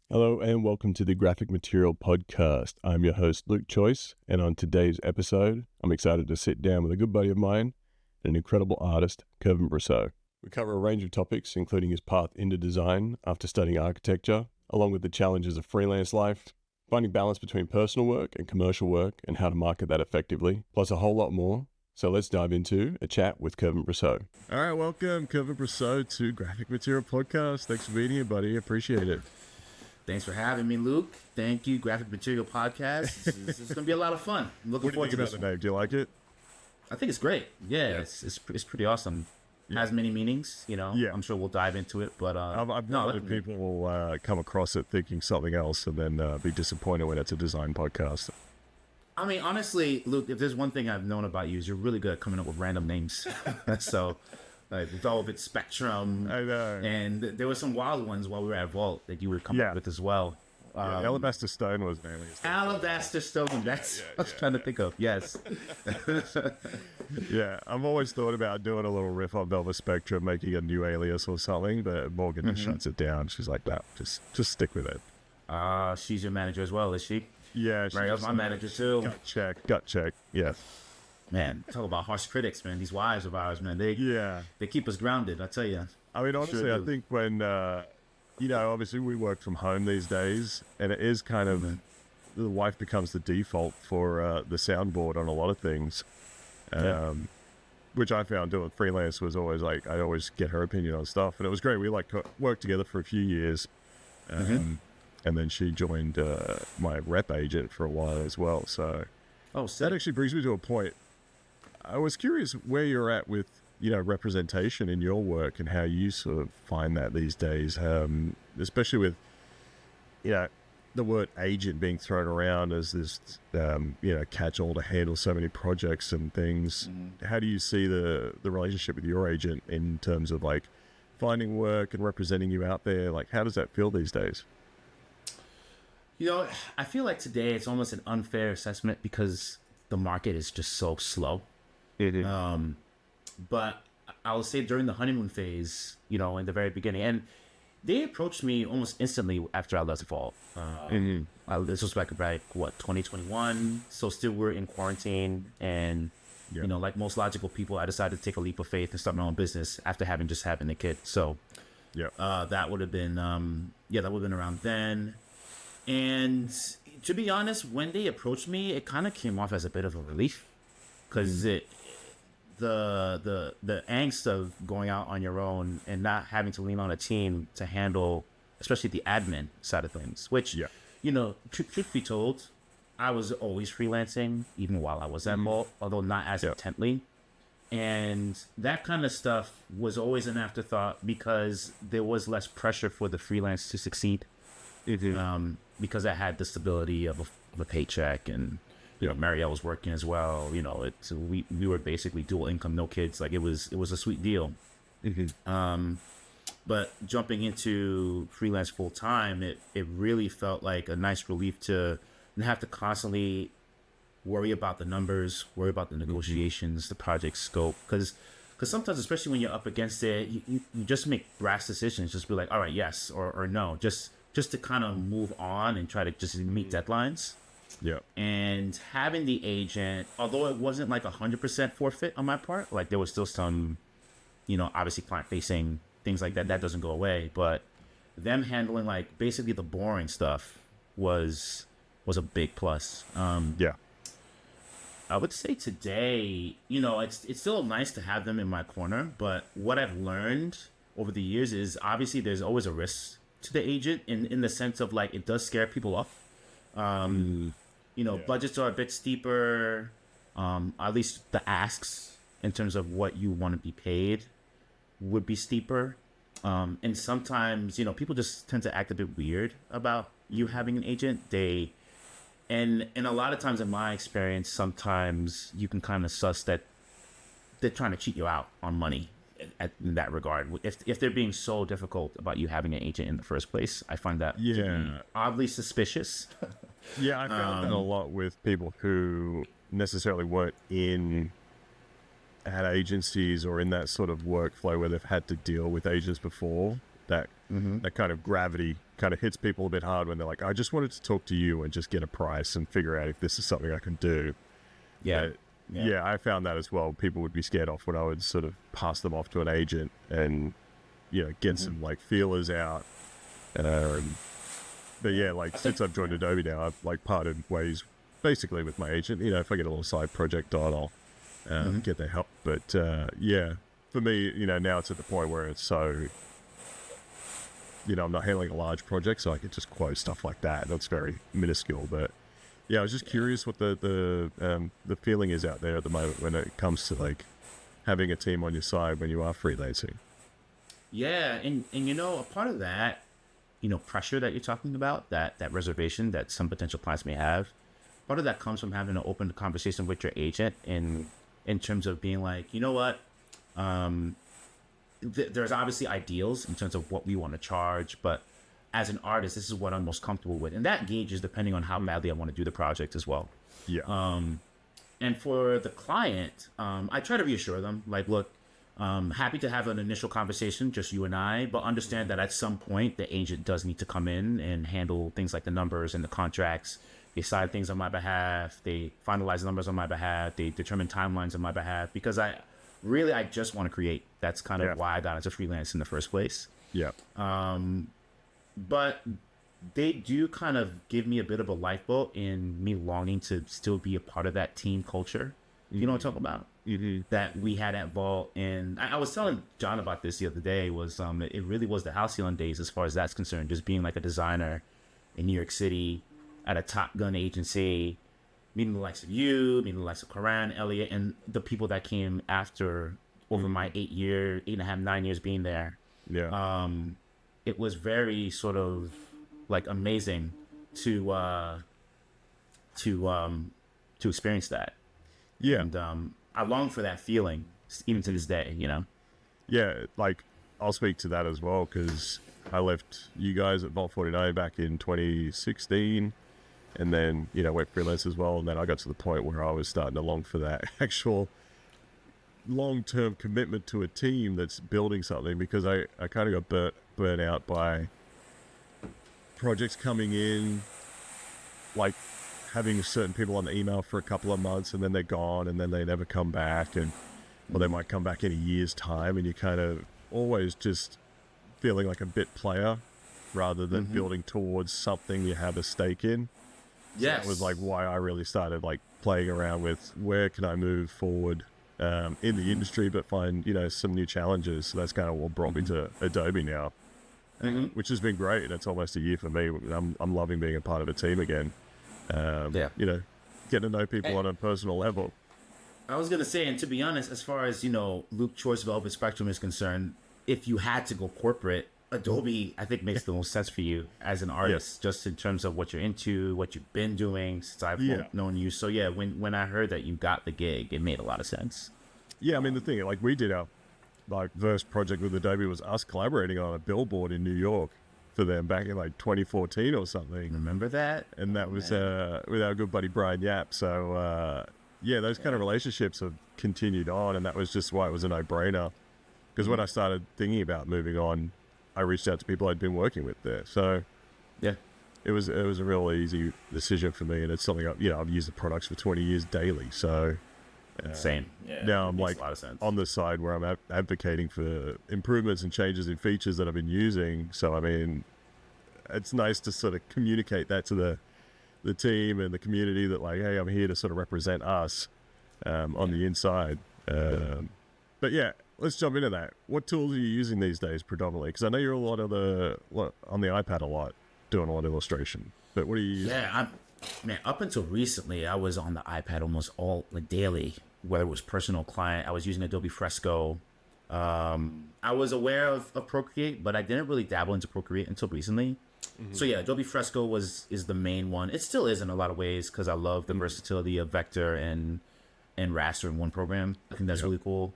Hello and welcome to the Graphic Material Podcast. I'm your host, Luke Choice, and on today's episode, I'm excited to sit down with a good buddy of mine, an incredible artist, Kervin Brisseaux. We cover a range of topics, including his path into design after studying architecture, along with the challenges of freelance life, finding balance between personal work and commercial work, and how to market that effectively, plus a whole lot more. So let's dive into a chat with Kervin Brisseaux. All right, welcome, Kervin Brisseaux, to Graphic Material Podcast. Thanks for being here, buddy. Appreciate it. Thanks for having me, Luke. Thank you, Graphic Material Podcast. This is going to be a lot of fun. I'm looking forward to this. What do you think about the name? Do you like it? I think it's great. Yeah. It's pretty awesome. It has many meanings, you know. Yeah. I'm sure we'll dive into it, but I've known people will come across it thinking something else and then be disappointed when it's a design podcast. I mean, honestly, Luke, if there's one thing I've known about you is you're really good at coming up with random names. So, like Velvet Spectrum. I know. And there were some wild ones while we were at Vault that you were coming up with as well. Alabaster Stone was an alias. Alabaster Stone. That's what I was trying to think of. Yes. Yeah, I've always thought about doing a little riff on Velvet Spectrum, making a new alias or something, but Morgan just shuts it down. She's like, no, just stick with it. She's your manager as well, is she? Yeah. Mario's my manager too. Gut check. Yeah. Man, talk about harsh critics, man. These wives of ours, man. They keep us grounded, I tell you. I mean, honestly, sure I think when, obviously we work from home these days, and it is kind of, the wife becomes the default for the soundboard on a lot of things, which I found doing freelance was always like, I always get her opinion on stuff, and it was great. We worked together for a few years, and then she joined my rep agent for a while as well, so that actually brings me to a point. I was curious where you're at with, representation in your work and how you sort of find that these days, especially with, the word agent being thrown around as this, catch-all to handle so many projects and things. How do you see the relationship with your agent in terms of like finding work and representing you out there? Like, how does that feel these days? I feel like today it's almost an unfair assessment because the market is just so slow. But I will say during the honeymoon phase, in the very beginning, and they approached me almost instantly after I left Vault. This was back 2021. So still we're in quarantine, and like most logical people, I decided to take a leap of faith and start my own business after having a kid. So that would have been around then. And to be honest, when they approached me, it kind of came off as a bit of a relief because the angst of going out on your own and not having to lean on a team to handle, especially the admin side of things, which, truth be told, I was always freelancing, even while I was at Vault, although not as intently. And that kind of stuff was always an afterthought because there was less pressure for the freelance to succeed. Because I had the stability of a paycheck, and Marielle was working as well. We were basically dual income, no kids. Like it was a sweet deal. But jumping into freelance full time, it really felt like a nice relief to not have to constantly worry about the numbers, worry about the negotiations, the project scope, because sometimes, especially when you're up against it, you just make rash decisions. Just be like, all right, yes or no, just to kind of move on and try to just meet deadlines. And having the agent, although it wasn't like 100% forfeit on my part, like there was still some, obviously client facing things like that doesn't go away, but them handling like basically the boring stuff was a big plus. I would say today, it's still nice to have them in my corner, but what I've learned over the years is obviously there's always a risk to the agent in the sense of like it does scare people off. Budgets are a bit steeper, at least the asks in terms of what you want to be paid would be steeper, and sometimes people just tend to act a bit weird about you having an agent. And a lot of times in my experience, sometimes you can kind of suss that they're trying to cheat you out on money in that regard. If they're being so difficult about you having an agent in the first place, I find that to be oddly suspicious. I found that a lot with people who necessarily weren't at agencies or in that sort of workflow where they've had to deal with agents before. that that kind of gravity kind of hits people a bit hard when they're like, I just wanted to talk to you and just get a price and figure out if this is something I can do. Yeah. Yeah, I found that as well. People would be scared off when I would sort of pass them off to an agent and, you know, get some like feelers out. But yeah, like since I've joined Adobe now, I've like parted ways basically with my agent. You know, if I get a little side project on, I'll get their help. But yeah, for me, you know, now it's at the point where it's so, you know, I'm not handling a large project, so I can just quote stuff like that. That's very minuscule. But yeah, I was just curious what the feeling is out there at the moment when it comes to like having a team on your side when you are freelancing. Yeah, and you know, a part of that, you know, pressure that you're talking about, that reservation that some potential clients may have, part of that comes from having an open conversation with your agent in terms of being like, you know what, there's obviously ideals in terms of what we want to charge, but as an artist, this is what I'm most comfortable with, and that gauges depending on how badly I want to do the project as well. Yeah. And for the client, I try to reassure them, like, look, happy to have an initial conversation, just you and I, but understand that at some point the agent does need to come in and handle things like the numbers and the contracts. They decide things on my behalf. They finalize numbers on my behalf. They determine timelines on my behalf, because I just want to create. That's kind of why I got into freelance in the first place. Yeah. But they do kind of give me a bit of a lifeboat in me longing to still be a part of that team culture. You know what I'm talking about? That we had at Vault. And I was telling John about this the other day, was it really was the halcyon days as far as that's concerned, just being like a designer in New York City at a Top Gun agency, meeting the likes of you, meeting the likes of Karan, Elliot, and the people that came after over my 9 years being there. Yeah. It was very sort of like amazing to experience that. Yeah. And I long for that feeling even to this day, you know? Yeah, like I'll speak to that as well, because I left you guys at Vault 49 back in 2016, and then, you know, went freelance as well. And then I got to the point where I was starting to long for that actual long-term commitment to a team that's building something, because I kind of got burnt out by projects coming in, like having certain people on the email for a couple of months and then they're gone and then they never come back, and or they might come back in a year's time, and you kind of always just feeling like a bit player rather than building towards something you have a stake in. Yes. That was like why I really started like playing around with where can I move forward in the industry, but find, you know, some new challenges. So that's kind of what brought me to Adobe now, which has been great. It's almost a year for me. I'm loving being a part of a team again. You know, getting to know people on a personal level. I was going to say, and to be honest, as far as, you know, Luke Choice Velvet Spectrum is concerned, if you had to go corporate, Adobe, I think, makes the most sense for you as an artist, just in terms of what you're into, what you've been doing since I've known you. So yeah, when I heard that you got the gig, it made a lot of sense. Yeah, I mean, the thing, like, we did our like first project with Adobe was us collaborating on a billboard in New York for them back in like 2014 or something. Remember that? And that was with our good buddy Brian Yap. So yeah, those kind of relationships have continued on, and that was just why it was a no-brainer. Because when I started thinking about moving on, I reached out to people I'd been working with there. So yeah, it was a real easy decision for me, and it's something I've used the products for 20 years daily. So same. Yeah, now I'm like on the side where I'm advocating for improvements and changes in features that I've been using. So I mean, it's nice to sort of communicate that to the team and the community that, like, hey, I'm here to sort of represent us on the inside. But yeah, let's jump into that. What tools are you using these days predominantly? Because I know you're on the iPad a lot, doing a lot of illustration. But what are you using? Yeah, man, up until recently, I was on the iPad almost all like daily, whether it was personal, client. I was using Adobe Fresco. I was aware of Procreate, but I didn't really dabble into Procreate until recently. So yeah, Adobe Fresco is the main one. It still is in a lot of ways, because I love the versatility of vector and raster in one program. I think that's really cool.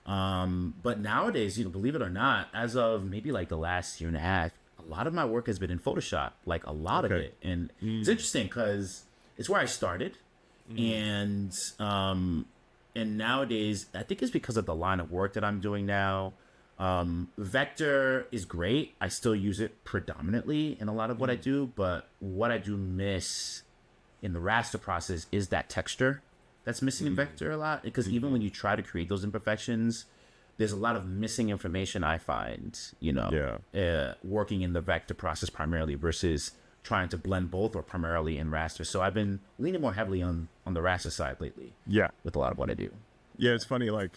But nowadays, you know, believe it or not, as of maybe like the last year and a half, a lot of my work has been in Photoshop, like a lot of it. And it's interesting because it's where I started. And nowadays, I think it's because of the line of work that I'm doing now. Vector is great. I still use it predominantly in a lot of what I do, but what I do miss in the raster process is that texture that's missing in Vector a lot. Because even when you try to create those imperfections, there's a lot of missing information I find, working in the Vector process primarily versus trying to blend both or primarily in raster. So I've been leaning more heavily on the raster side lately. Yeah. With a lot of what I do. Yeah, it's funny, like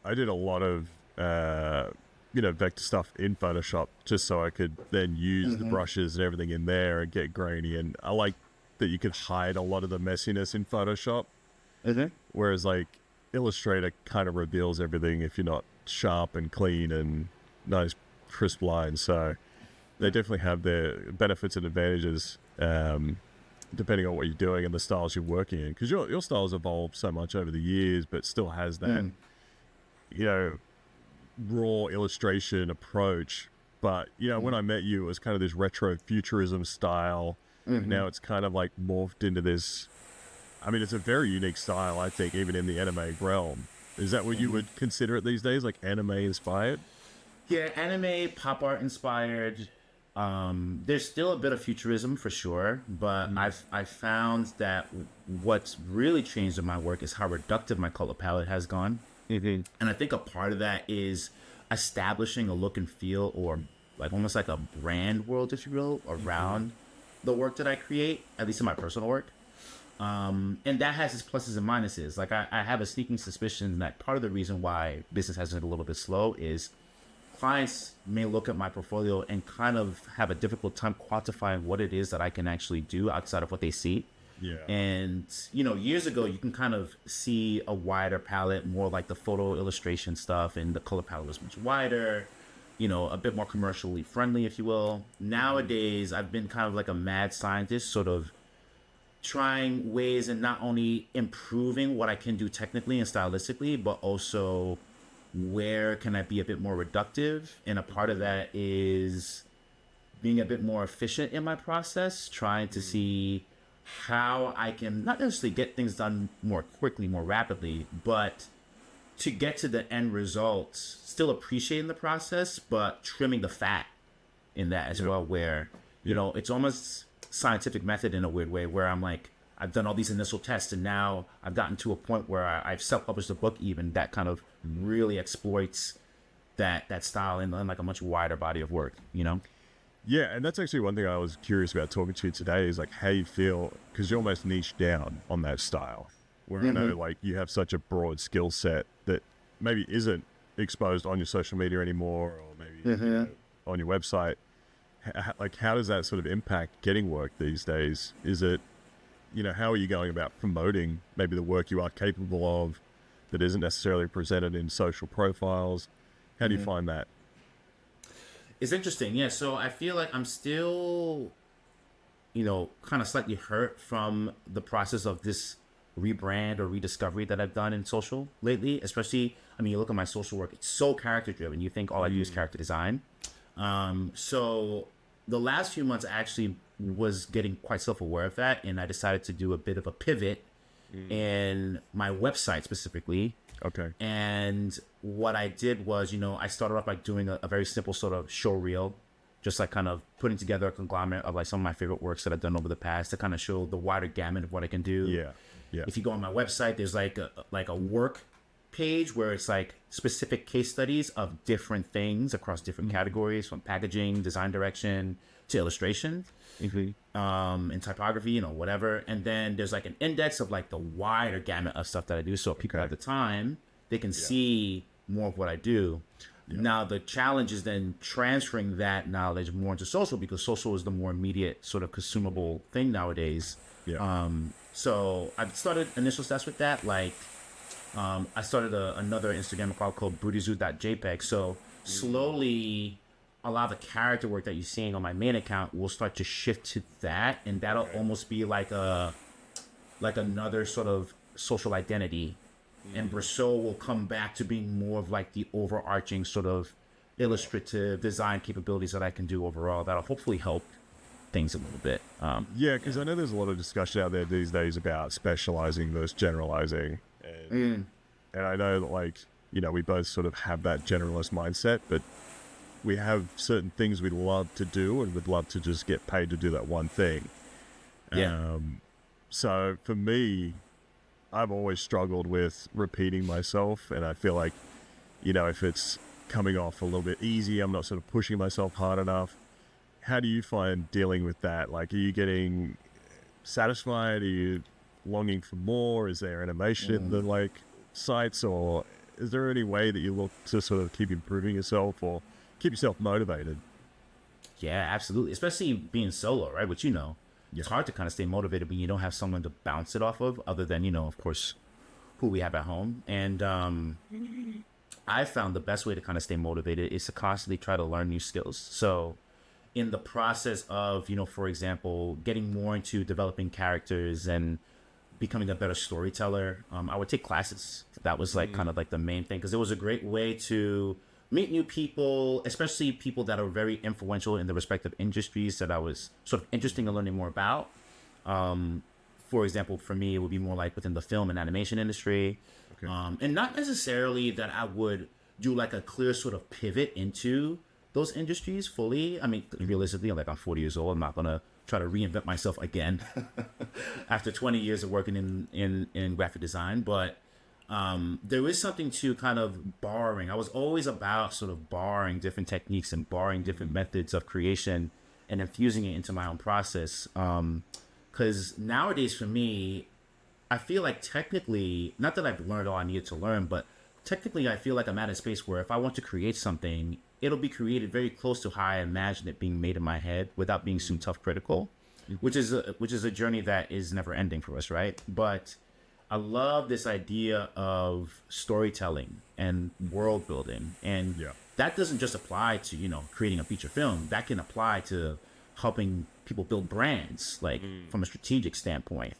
I did a lot of vector stuff in Photoshop just so I could then use the brushes and everything in there and get grainy. And I like that you could hide a lot of the messiness in Photoshop. Whereas like Illustrator kind of reveals everything if you're not sharp and clean and nice crisp lines. So they definitely have their benefits and advantages depending on what you're doing and the styles you're working in. Because your style's evolved so much over the years, but still has that, raw illustration approach. But, when I met you, it was kind of this retro futurism style. Now it's kind of like morphed into this. I mean, it's a very unique style, I think, even in the anime realm. Is that what you would consider it these days, like anime inspired? Yeah, anime, pop art inspired. There's still a bit of futurism for sure, but I've found that what's really changed in my work is how reductive my color palette has gone. And I think a part of that is establishing a look and feel, or like almost like a brand world, if you will, around the work that I create, at least in my personal work. And that has its pluses and minuses. Like I have a sneaking suspicion that part of the reason why business has been a little bit slow is clients may look at my portfolio and kind of have a difficult time quantifying what it is that I can actually do outside of what they see. Yeah. And, years ago, you can kind of see a wider palette, more like the photo illustration stuff, and the color palette was much wider, a bit more commercially friendly, if you will. Nowadays, I've been kind of like a mad scientist, sort of trying ways and not only improving what I can do technically and stylistically, but also where can I be a bit more reductive. And a part of that is being a bit more efficient in my process, trying to see how I can not necessarily get things done more quickly, more rapidly, but to get to the end result, still appreciating the process, but trimming the fat in that as well, where, it's almost scientific method in a weird way, where I'm like, I've done all these initial tests and now I've gotten to a point where I've self-published a book even that kind of really exploits that style in like a much wider body of work, Yeah, and that's actually one thing I was curious about talking to you today is like how you feel, because you're almost niched down on that style. Where I know like you have such a broad skill set that maybe isn't exposed on your social media anymore, or maybe on your website. Like how does that sort of impact getting work these days? Is it, how are you going about promoting maybe the work you are capable of that isn't necessarily presented in social profiles? How do you find that? It's interesting. Yeah. So I feel like I'm still, kind of slightly hurt from the process of this rebrand or rediscovery that I've done in social lately, especially, you look at my social work, it's so character driven. You think all I do is character design. So the last few months I actually was getting quite self-aware of that. And I decided to do a bit of a pivot in my website specifically. Okay. And what I did was, I started off by doing a very simple sort of show reel, just like kind of putting together a conglomerate of like some of my favorite works that I've done over the past to kind of show the wider gamut of what I can do. Yeah. Yeah. If you go on my website, there's like a work page where it's like specific case studies of different things across different categories, from packaging, design direction to illustration. In typography, whatever. And then there's like an index of like the wider gamut of stuff that I do. So if people have the time, they can see more of what I do. Yeah. Now, the challenge is then transferring that knowledge more into social, because social is the more immediate sort of consumable thing nowadays. Yeah. So I've started initial steps with that. Like, I started another Instagram account called bootyzoo.jpg. So slowly, a lot of the character work that you're seeing on my main account will start to shift to that, and that'll almost be like another sort of social identity. And Brisseaux will come back to being more of like the overarching sort of illustrative design capabilities that I can do overall. That'll hopefully help things a little bit. Yeah, because I know there's a lot of discussion out there these days about specializing versus generalizing, and I know that like we both sort of have that generalist mindset, but we have certain things we love to do and would love to just get paid to do that one thing. Yeah. So for me, I've always struggled with repeating myself, and I feel like, if it's coming off a little bit easy, I'm not sort of pushing myself hard enough. How do you find dealing with that? Like, are you getting satisfied? Are you longing for more? Is there animation in the sites, or is there any way that you look to sort of keep improving yourself or keep yourself motivated? Yeah, absolutely. Especially being solo, right? Which, it's hard to kind of stay motivated when you don't have someone to bounce it off of, other than, of course, who we have at home. And I found the best way to kind of stay motivated is to constantly try to learn new skills. So in the process of, for example, getting more into developing characters and becoming a better storyteller, I would take classes. That was kind of the main thing, because it was a great way to meet new people, especially people that are very influential in the respective industries that I was sort of interested in learning more about. For example, for me, it would be more like within the film and animation industry. Okay. And not necessarily that I would do a clear sort of pivot into those industries fully. I mean, realistically, I'm 40 years old. I'm not going to try to reinvent myself again after 20 years of working in graphic design. But there is something to kind of borrowing. I was always about sort of borrowing different techniques and borrowing different methods of creation and infusing it into my own process. Because nowadays for me, I feel like technically, not that I've learned all I needed to learn, but technically I feel like I'm at a space where if I want to create something, it'll be created very close to how I imagine it being made in my head without being too tough critical, which is a journey that is never ending for us, right? But I love this idea of storytelling and world building, and that doesn't just apply to creating a feature film. That can apply to helping people build brands, from a strategic standpoint.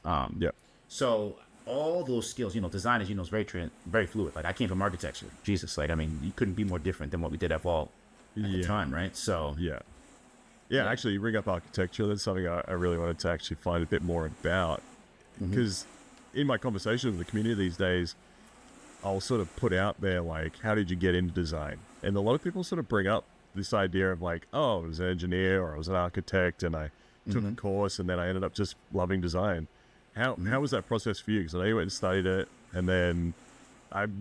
So all those skills, design is is very fluid. I came from architecture. Jesus, you couldn't be more different than what we did at Vault at the time, right? So yeah. Actually, you bring up architecture. That's something I really wanted to actually find a bit more about, because in my conversation with the community these days, I'll sort of put out there how did you get into design? And a lot of people sort of bring up this idea of oh, I was an engineer or I was an architect and I took a course and then I ended up just loving design. How was that process for you? Because I know you went and studied it, and then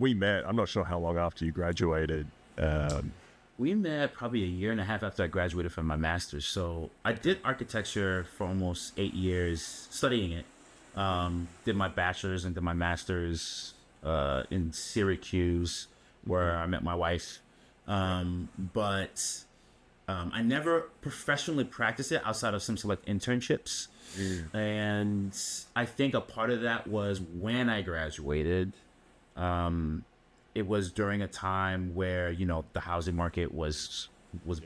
we met. I'm not sure how long after you graduated. We met probably a year and a half after I graduated from my master's. So I did architecture for almost 8 years, studying it. Did my bachelor's and did my master's in Syracuse, where I met my wife. But I never professionally practiced it outside of some select internships. And I think a part of that was when I graduated, it was during a time where, the housing market was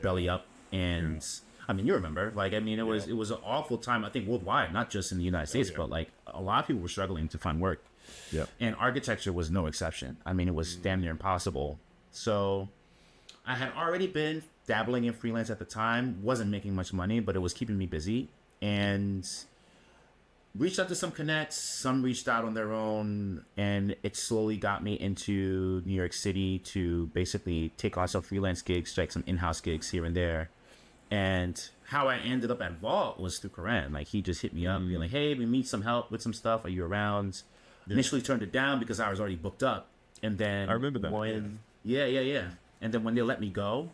belly up. And I mean, you remember, it was an awful time, I think worldwide, not just in the United States, but a lot of people were struggling to find work. Yeah. And architecture was no exception. I mean, it was damn near impossible. So I had already been dabbling in freelance at the time, wasn't making much money, but it was keeping me busy, and reached out to some connects. Some reached out on their own, and it slowly got me into New York City to basically take on some freelance gigs, like some in-house gigs here and there. And how I ended up at Vault was through Kervin. He just hit me up, being like, "Hey, we need some help with some stuff. Are you around?" Initially turned it down because I was already booked up, and then I remember that. And then when they let me go,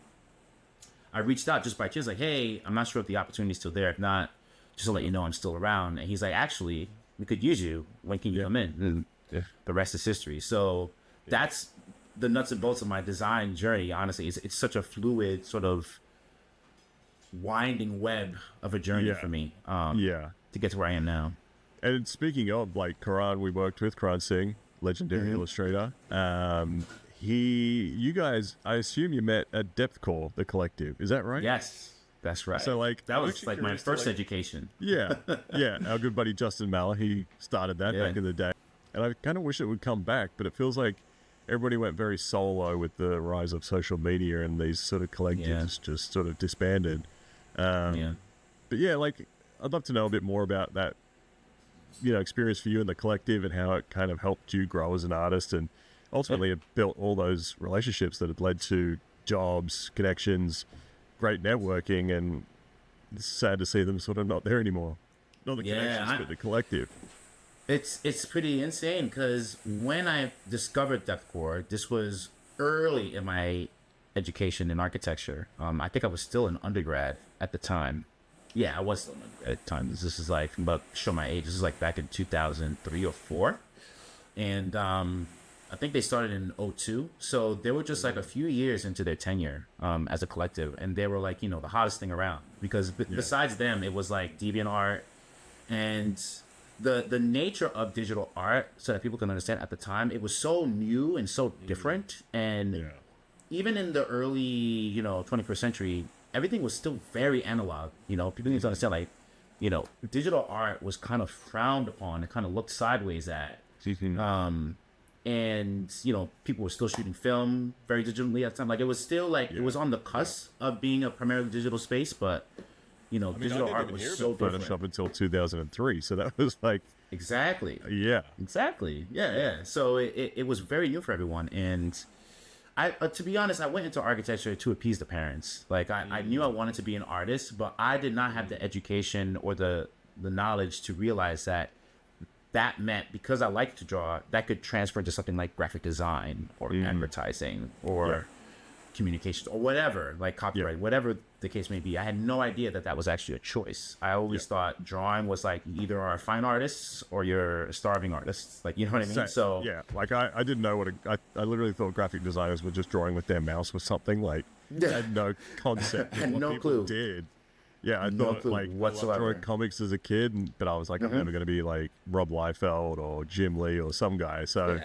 I reached out just by chance, "Hey, I'm not sure if the opportunity's still there. If not, just to let you know I'm still around." And he's like, "Actually, we could use you. When can you come in?" And the rest is history. So that's the nuts and bolts of my design journey. Honestly, it's such a fluid sort of winding web of a journey for me. To get to where I am now. And speaking of Karan, we worked with Karan Singh, legendary illustrator. You guys, I assume you met at Depth Core, the collective. Is that right? Yes, that's right. So that was my first education. Yeah. Our good buddy Justin Malla, he started that back in the day. And I kind of wish it would come back, but it feels like everybody went very solo with the rise of social media, and these sort of collectives just sort of disbanded. But I'd love to know a bit more about that, experience for you in the collective and how it kind of helped you grow as an artist. And ultimately it built all those relationships that had led to jobs, connections, great networking, and it's sad to see them sort of not there anymore. Not the connections, but the collective. It's pretty insane because when I discovered deathcore, this was early in my education in architecture. I think I was still an undergrad at the time. Yeah, I was still an undergrad at the time. This is like, about show my age. This is like back in 2003 or 4. And I think they started in 2002. So they were just like a few years into their tenure as a collective. And they were like, the hottest thing around. Because besides them, it was like DeviantArt and the nature of digital art, so that people can understand at the time, it was so new and so different. And even in the early, 21st century, everything was still very analog. People need to understand, like, digital art was kind of frowned upon and kind of looked sideways at. And people were still shooting film very digitally at the time. Like, it was still like it was on the cusp of being a primarily digital space, but digital art was so different. Photoshop until 2003, so that was like exactly. Yeah. So it was very new for everyone, and I to be honest, I went into architecture to appease the parents. Like, I knew I wanted to be an artist, but I did not have the education or the knowledge to realize that meant, because I like to draw, that could transfer into something like graphic design or advertising or communications or whatever, like copyright, whatever the case may be. I had no idea that was actually a choice. I always thought drawing was like, you either are a fine artist or you're a starving artist. Like, you know what I mean? So yeah, like I didn't know I literally thought graphic designers were just drawing with their mouse or something. Like, I had no concept of had what no people clue. did. Yeah, I No thought clue like whatsoever. I loved drawing comics as a kid, but I was like, I'm never going to be like Rob Liefeld or Jim Lee or some guy. So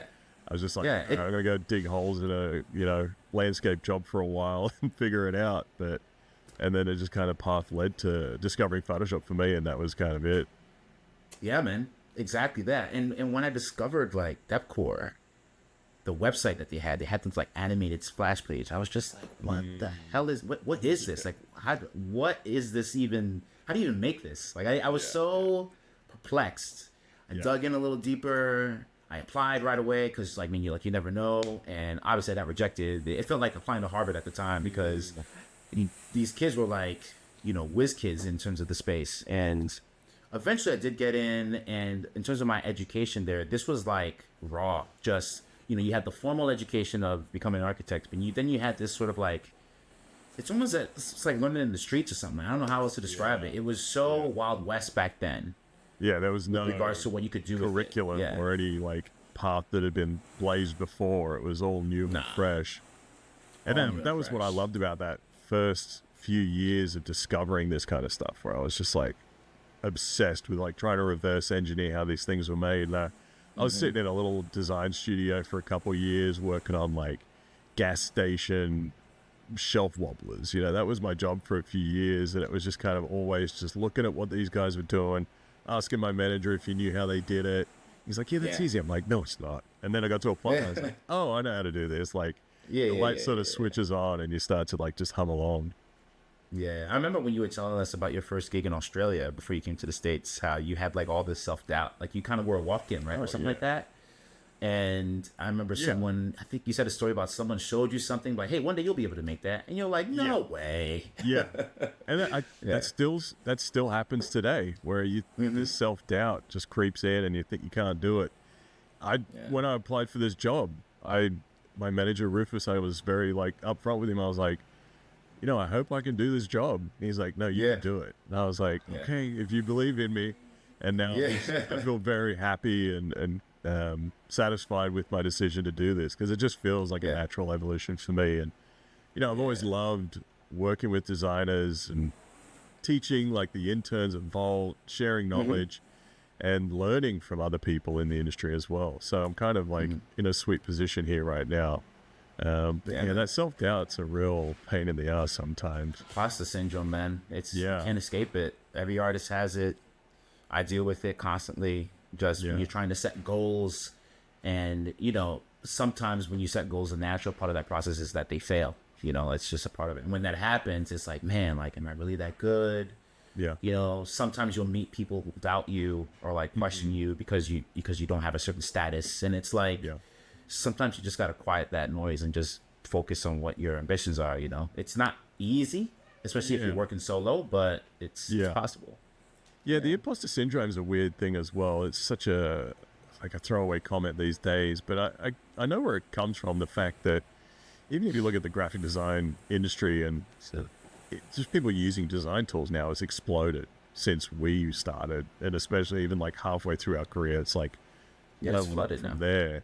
I was just like, I'm going to go dig holes in a landscape job for a while and figure it out. And then it just kind of path led to discovering Photoshop for me, and that was kind of it. Yeah, man, exactly that. And when I discovered like Deathcore, the website that they had this like animated splash page. I was just like, what the hell is what is this? Like, what is this even? How do you even make this? Like, I was so perplexed. I dug in a little deeper. I applied right away because, like, you never know. And obviously I got rejected. It felt like applying to Harvard at the time because these kids were like, whiz kids in terms of the space. And eventually I did get in. And in terms of my education there, this was like raw. Just, you had the formal education of becoming an architect, but then you had this sort of like, it's almost it's like learning in the streets or something. I don't know how else to describe it. It was so Wild West back then. Yeah, there was no in regards to what you could do curriculum with it. or any like path that had been blazed before. It was all new and fresh. And then that was what I loved about that first few years of discovering this kind of stuff, where I was just like obsessed with like trying to reverse engineer how these things were made. And I was sitting in a little design studio for a couple of years working on like gas station shelf wobblers. That was my job for a few years, and it was just kind of always just looking at what these guys were doing, asking my manager if he knew how they did it. He's like, yeah, that's easy. I'm like, no, it's not. And then I got to a point where I was like, oh, I know how to do this. Like, the light sort of switches on and you start to like just hum along. Yeah, I remember when you were telling us about your first gig in Australia before you came to the States, how you had like all this self-doubt. Like, you kind of were a walk-in, right? Or something like that. And I remember someone, I think you said a story about someone showed you something like, hey, one day you'll be able to make that. And you're like, no way. Yeah. And that still happens today, where this self-doubt just creeps in and you think you can't do it. When I applied for this job, my manager, Rufus, I was very like upfront with him. I was like, I hope I can do this job. And he's like, no, you can do it. And I was like, okay, if you believe in me. And now I feel very happy and satisfied with my decision to do this, because it just feels like a natural evolution for me. And I've always loved working with designers and teaching like the interns involved, sharing knowledge and learning from other people in the industry as well. So I'm kind of like in a sweet position here right now. That self-doubt's a real pain in the ass sometimes. Imposter syndrome, man. You can't escape it. Every artist has it. I deal with it constantly. Just when you're trying to set goals, and sometimes when you set goals, the natural part of that process is that they fail. It's just a part of it. And when that happens, it's like, man, like, am I really that good? Yeah. Sometimes you'll meet people who doubt you or like question you because you don't have a certain status, and it's like sometimes you just got to quiet that noise and just focus on what your ambitions are. It's not easy, especially if you're working solo, but it's possible. Yeah, the imposter syndrome is a weird thing as well. It's such a throwaway comment these days, but I know where it comes from. The fact that even if you look at the graphic design industry and just people using design tools now has exploded since we started, and especially even like halfway through our career, it's like it's flooded now. There.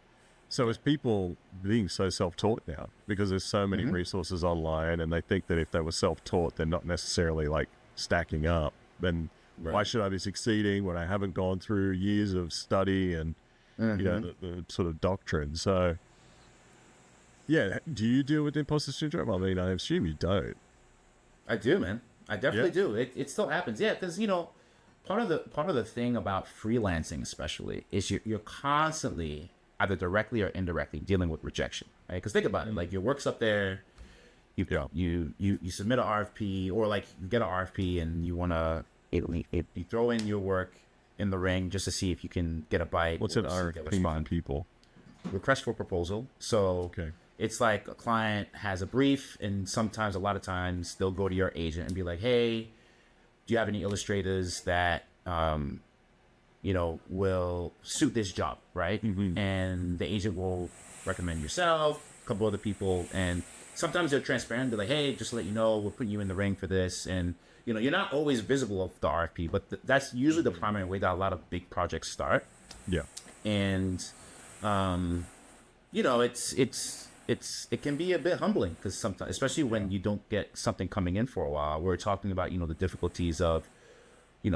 So it's people being so self-taught now because there's so many resources online, and they think that if they were self-taught, they're not necessarily like stacking up. And why should I be succeeding when I haven't gone through years of study and the sort of doctrine? So yeah, do you deal with imposter syndrome? I mean, I assume you don't. I do, man. I definitely do. It still happens. Yeah, because part of the thing about freelancing, especially, is you're constantly either directly or indirectly dealing with rejection, right? Because think about it, like your work's up there, you submit an RFP, or like you get an RFP and you want to you throw in your work in the ring just to see if you can get a bite. What's an RFP on people? Request for proposal. So it's like a client has a brief, and sometimes, a lot of times, they'll go to your agent and be like, hey, do you have any illustrators that will suit this job, right? And the agent will recommend yourself, a couple other people, and sometimes they're transparent. They're like, hey, just to let you know, we're putting you in the ring for this. And you're not always visible of the RFP, but that's usually the primary way that a lot of big projects start. Yeah. And it can be a bit humbling, because sometimes, especially when you don't get something coming in for a while. We're talking about the difficulties of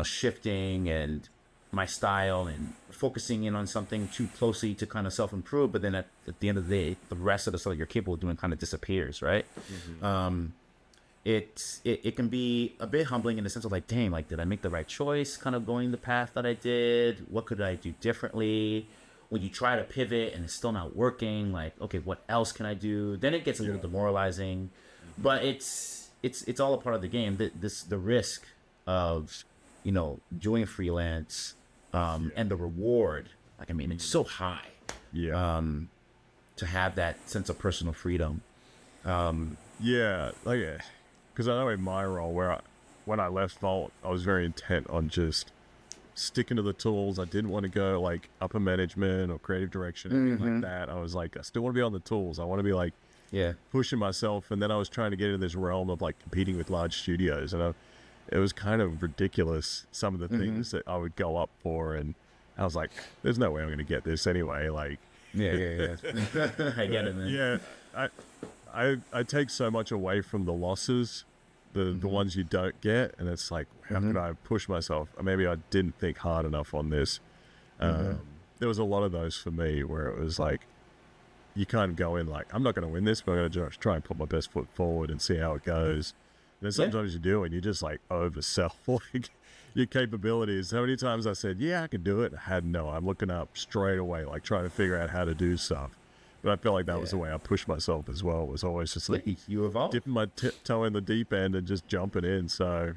shifting and my style and focusing in on something too closely to kind of self-improve, but then at the end of the day, the rest of the stuff that you're capable of doing kind of disappears, right? It can be a bit humbling in the sense of like, dang, like, did I make the right choice kind of going the path that I did? What could I do differently? When you try to pivot and it's still not working, like, okay, what else can I do? Then it gets a little demoralizing, but it's all a part of the game. The risk of doing freelance and the reward, like, I mean, it's so high. To have that sense of personal freedom. Because I know in my role, when I left Vault, I was very intent on just sticking to the tools. I didn't want to go like upper management or creative direction, anything like that. I was like, I still want to be on the tools. I want to be like pushing myself. And then I was trying to get into this realm of like competing with large studios, and it was kind of ridiculous, some of the things that I would go up for, and I was like, there's no way I'm going to get this anyway. Like, I get it, man. I take so much away from the losses, the ones you don't get, and it's like, how could I push myself? Or maybe I didn't think hard enough on this. There was a lot of those for me where it was like, you kind of go in like, I'm not going to win this, but I'm going to try and put my best foot forward and see how it goes. And then sometimes you do, and you just like oversell like your capabilities. How many times I said, yeah, I can do it. I'm looking up straight away, like trying to figure out how to do stuff. But I feel like that was the way I pushed myself as well. It was always just like you evolve, dipping my toe in the deep end and just jumping in. So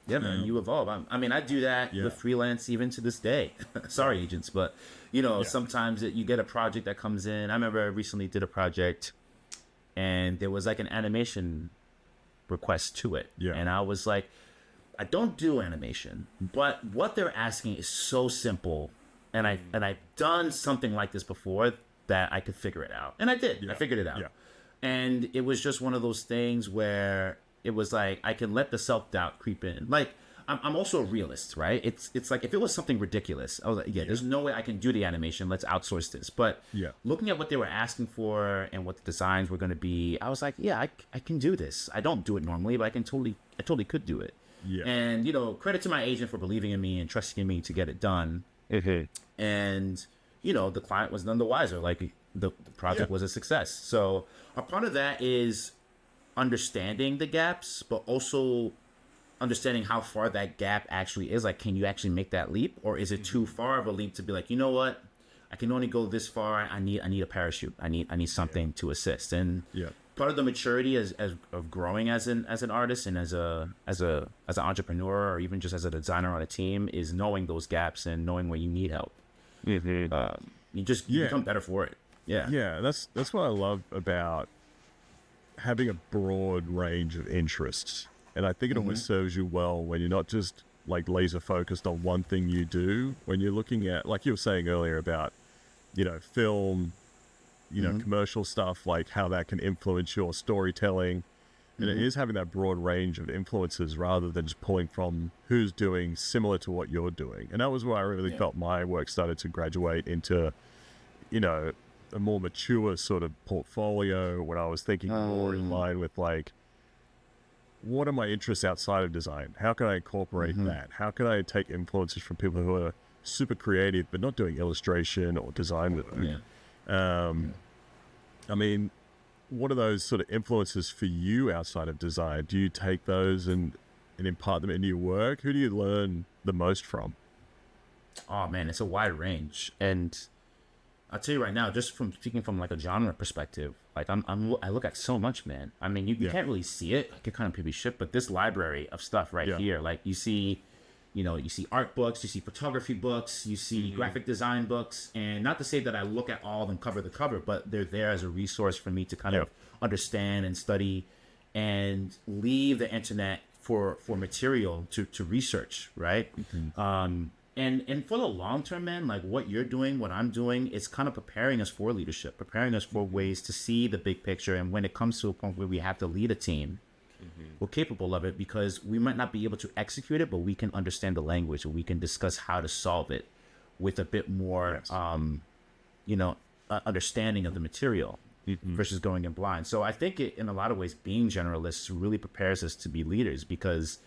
yeah, man, you evolve. I mean, I do that with freelance even to this day. Sorry, agents, but sometimes you get a project that comes in. I remember I recently did a project, and there was like an animation request to it, and I was like, I don't do animation, but what they're asking is so simple, and I've done something like this before, that I could figure it out. And I did. I figured it out. And it was just one of those things where it was like, I can let the self-doubt creep in. Like, I'm also a realist, right? It's like, if it was something ridiculous, I was like, there's no way I can do the animation. Let's outsource this. But looking at what they were asking for and what the designs were going to be, I was like, I can do this. I don't do it normally, but I totally could do it. And, credit to my agent for believing in me and trusting in me to get it done. And the client was none the wiser. Like, the project was a success. So a part of that is understanding the gaps, but also understanding how far that gap actually is. Like, can you actually make that leap, or is it too far of a leap to be like, you know what, I can only go this far. I need a parachute. I need something to assist. And part of the maturity of growing as an artist and as an entrepreneur, or even just as a designer on a team, is knowing those gaps and knowing where you need help. You become better for it. Yeah. Yeah, that's what I love about having a broad range of interests. And I think it always serves you well when you're not just like laser focused on one thing you do. When you're looking at, like you were saying earlier about, film, commercial stuff, like how that can influence your storytelling. And it is having that broad range of influences rather than just pulling from who's doing similar to what you're doing. And that was where I really felt my work started to graduate into, a more mature sort of portfolio, when I was thinking more in line with like, what are my interests outside of design? How can I incorporate that? How can I take influences from people who are super creative but not doing illustration or design work? I mean, what are those sort of influences for you outside of design? Do you take those and impart them into your work? Who do you learn the most from? Oh man, it's a wide range, and I'll tell you right now, just from speaking from like a genre perspective, like I look at so much, man. I mean, you can't really see it. I could kind of maybe shit, but this library of stuff right here, like you see art books, you see photography books, you see graphic design books, and not to say that I look at all of them cover to cover, but they're there as a resource for me to kind of understand and study, and leave the internet for material to research, right? And for the long term, man, like what you're doing, what I'm doing, it's kind of preparing us for leadership, preparing us for ways to see the big picture. And when it comes to a point where we have to lead a team, we're capable of it, because we might not be able to execute it, but we can understand the language and we can discuss how to solve it with a bit more, understanding of the material versus going in blind. So I think in a lot of ways, being generalists really prepares us to be leaders, because,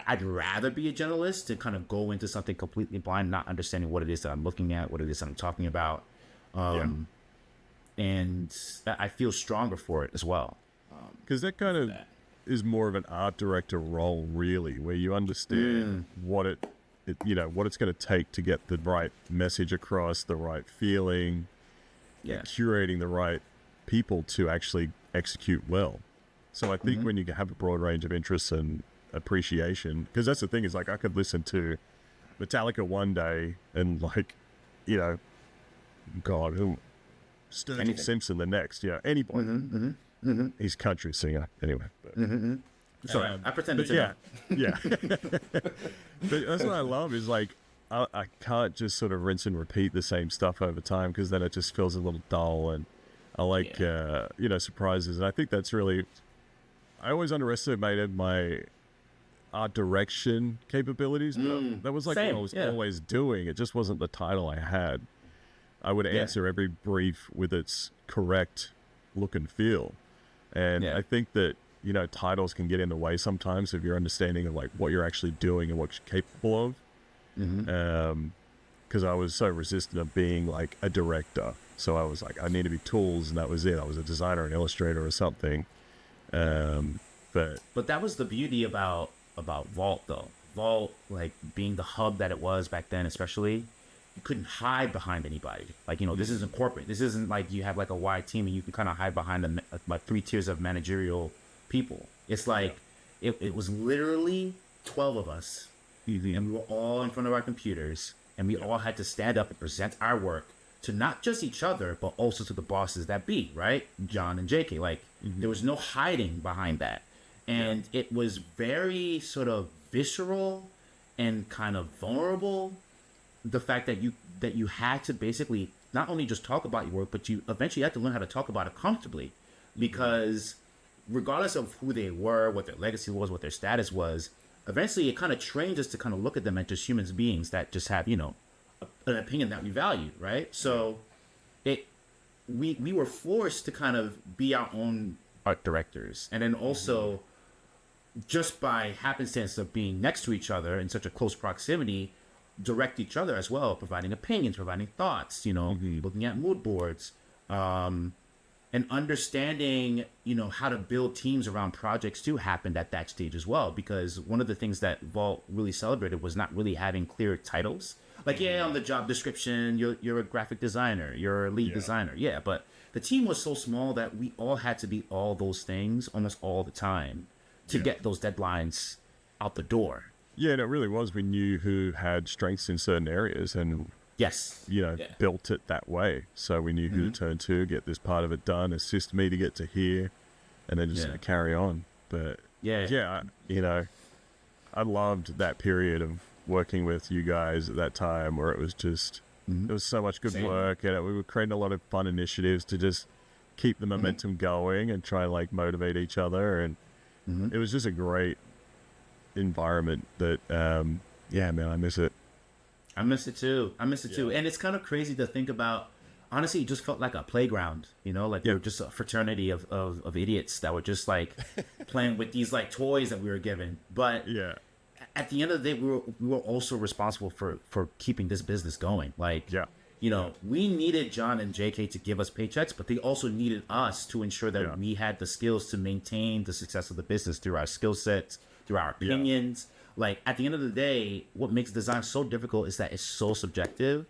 I'd rather be a generalist to kind of go into something completely blind, not understanding what it is that I'm looking at, what it is that I'm talking about. And I feel stronger for it as well. Because that kind of is more of an art director role, really, where you understand what what it's going to take to get the right message across, the right feeling, curating the right people to actually execute well. So I think when you have a broad range of interests and appreciation, because that's the thing, is like I could listen to Metallica one day and like, Sturgill Simpson the next, anybody. He's a country singer anyway. But, Sorry, I pretended to know. Yeah. But that's what I love, is like I can't just sort of rinse and repeat the same stuff over time, because then it just feels a little dull. And I like surprises, and I think that's really, I always underestimated my art direction capabilities. That was like what I was always doing. It just wasn't the title I had. I would answer every brief with its correct look and feel. And I think that, titles can get in the way sometimes of your understanding of like what you're actually doing and what you're capable of. Because I was so resistant of being like a director. So I was like, I need to be tools, and that was it. I was a designer, an illustrator or something. But that was the beauty about Vault, though. Vault, like being the hub that it was back then, especially, you couldn't hide behind anybody. Like, this isn't corporate. This isn't like you have like a wide team and you can kind of hide behind like 3 tiers of managerial people. It's like it was literally 12 of us, and we were all in front of our computers, and we all had to stand up and present our work to not just each other, but also to the bosses that be, right? John and JK. Like, there was no hiding behind that. And it was very sort of visceral and kind of vulnerable. The fact that you had to basically not only just talk about your work, but you eventually had to learn how to talk about it comfortably, because regardless of who they were, what their legacy was, what their status was, eventually it kind of trained us to kind of look at them as just human beings that just have, an opinion that we value, right? So we were forced to kind of be our own art directors, and then also just by happenstance of being next to each other in such a close proximity, direct each other as well, providing opinions, providing thoughts, looking at mood boards, and understanding, how to build teams around projects too happened at that stage as well. Because one of the things that Vault really celebrated was not really having clear titles. Like, on the job description, you're a graphic designer, you're a lead designer. Yeah, but the team was so small that we all had to be all those things almost all the time to get those deadlines out the door. Yeah, and it really was. We knew who had strengths in certain areas, and Yes. Yeah. built it that way. So we knew who to turn to, get this part of it done, assist me to get to here, and then just carry on. But I loved that period of working with you guys at that time where it was just, there was so much good work, and we were creating a lot of fun initiatives to just keep the momentum going and try and like motivate each other. And it was just a great environment that, man, I miss it. I miss it too. And it's kind of crazy to think about. Honestly, it just felt like a playground, like we were just a fraternity of idiots that were just like playing with these like toys that we were given. But at the end of the day, we were also responsible for keeping this business going. Like, we needed John and JK to give us paychecks, but they also needed us to ensure that we had the skills to maintain the success of the business through our skill sets, through our opinions. Like, at the end of the day, what makes design so difficult is that it's so subjective.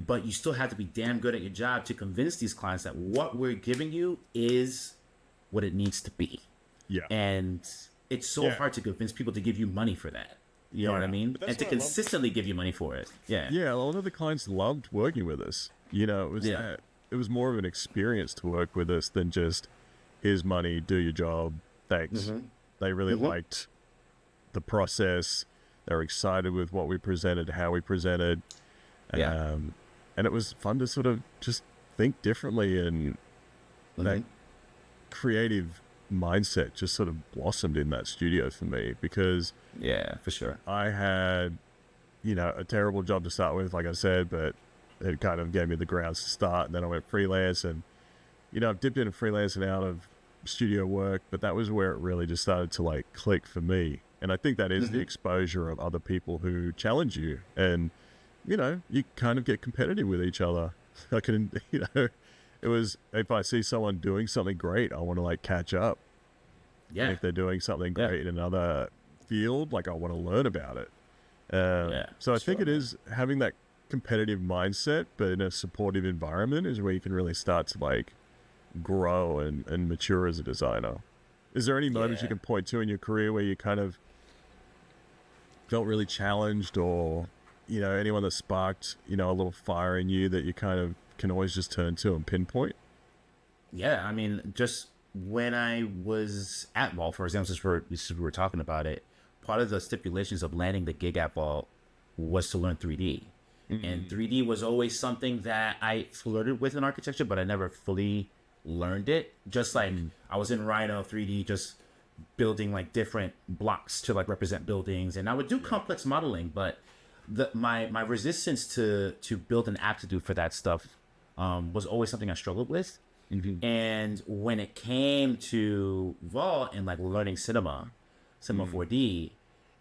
But you still have to be damn good at your job to convince these clients that what we're giving you is what it needs to be. Yeah. And it's so hard to convince people to give you money for that. You know what I mean? And to consistently give you money for it. Yeah. Yeah, a lot of the clients loved working with us. It was more of an experience to work with us than just, here's money, do your job, thanks. They really liked the process. They were excited with what we presented, how we presented. And it was fun to sort of just think differently, and that creative mindset just sort of blossomed in that studio for me, because for sure, I had a terrible job to start with, like I said, but it kind of gave me the grounds to start. And then I went freelance, and I've dipped into freelance and out of studio work, but that was where it really just started to like click for me. And I think that is the exposure of other people who challenge you, and you kind of get competitive with each other. I can, it was, if I see someone doing something great, I want to like catch up. Yeah. And if they're doing something great in another field, like I want to learn about it. So I think it is having that competitive mindset, but in a supportive environment is where you can really start to like grow and mature as a designer. Is there any moments you can point to in your career where you kind of felt really challenged, or anyone that sparked, a little fire in you that you kind of can always just turn to and pinpoint? Yeah, I mean, just when I was at Vault, for example, since we were talking about it, part of the stipulations of landing the gig at Vault was to learn 3D. And 3D was always something that I flirted with in architecture, but I never fully learned it. Just like I was in Rhino 3D, just building like different blocks to like represent buildings, and I would do complex modeling, but my resistance to build an aptitude for that stuff was always something I struggled with. And when it came to Vault and like learning cinema 4D,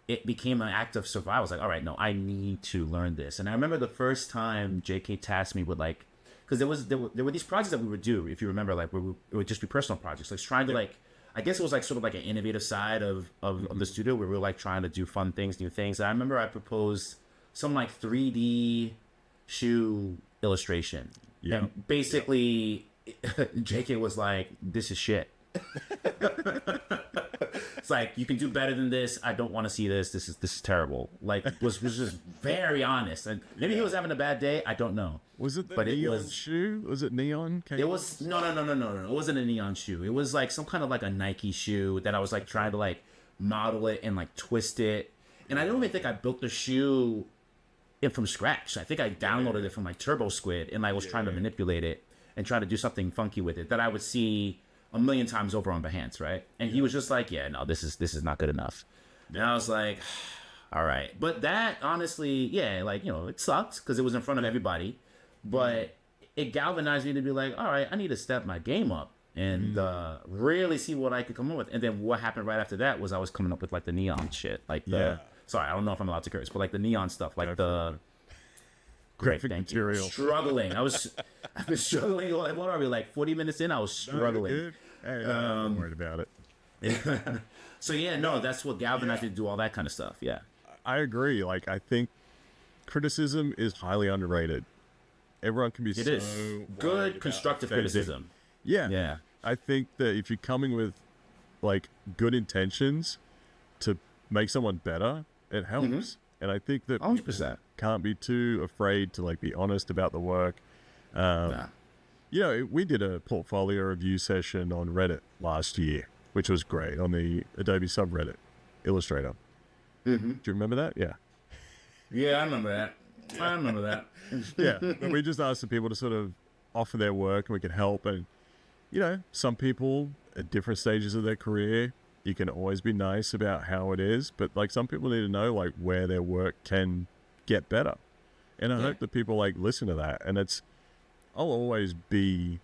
it became an act of survival. I was like, all right, no, I need to learn this. And I remember the first time JK tasked me with like, because there were these projects that we would do, if you remember, like it would just be personal projects, like trying to like, I guess it was like sort of like an innovative side of the studio where we were like trying to do fun things, new things. And I remember I proposed some like 3D shoe illustration. Yeah. And basically, JK was like, this is shit. It's like, you can do better than this. I don't want to see this. This is terrible. Like, was just very honest. And maybe he was having a bad day. I don't know. Was it the neon shoe? Was it neon? It was no. It wasn't a neon shoe. It was like some kind of like a Nike shoe that I was like trying to like model it and like twist it. And I don't even think I built the shoe from scratch. I think I downloaded it from like Turbo Squid, and I was trying to manipulate it and try to do something funky with it that I would see a million times over on Behance, right? And he was just like, no, this is not good enough. And I was like, all right. But that, honestly, like, it sucked because it was in front of everybody. But it galvanized me to be like, all right, I need to step my game up and really see what I could come up with. And then what happened right after that was I was coming up with, like, the neon shit. Like, sorry, I don't know if I'm allowed to curse, but, like, the neon stuff. Like, the... graphic material. Struggling. I've been struggling. What are we, like 40 minutes in? I was struggling. No, hey, I'm worried about it. So that's what galvanized me to do all that kind of stuff. Yeah, I agree. Like, I think criticism is highly underrated. Everyone can be good constructive criticism. Yeah. I think that if you're coming with like good intentions to make someone better, it helps. And I think that 100%. can't be too afraid to like be honest about the work. Nah. You know, we did a portfolio review session on Reddit last year, which was great, on the Adobe subreddit, Illustrator. Mm-hmm. Do you remember that? Yeah. Yeah, I remember that. I remember that. Yeah. But we just asked the people to sort of offer their work and we could help. And, you know, some people at different stages of their career, you can always be nice about how it is. But like some people need to know like where their work can get better. And I hope that people like listen to that. And I'll always be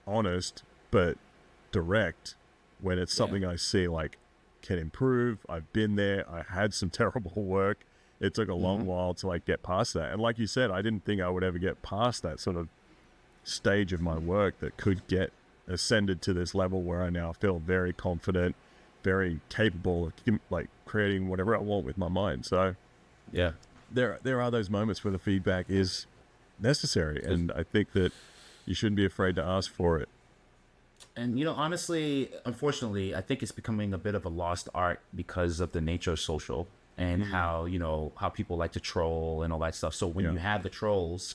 honest, but direct when it's something I see like can improve. I've been there. I had some terrible work. It took a long while to like get past that. And like you said, I didn't think I would ever get past that sort of stage of my work that could get ascended to this level where I now feel very confident, very capable of like creating whatever I want with my mind. So Yeah. there are those moments where the feedback is necessary, and I think that you shouldn't be afraid to ask for it. And, you know, honestly, unfortunately, I think it's becoming a bit of a lost art because of the nature of social and how, you know, how people like to troll and all that stuff. So when you have the trolls,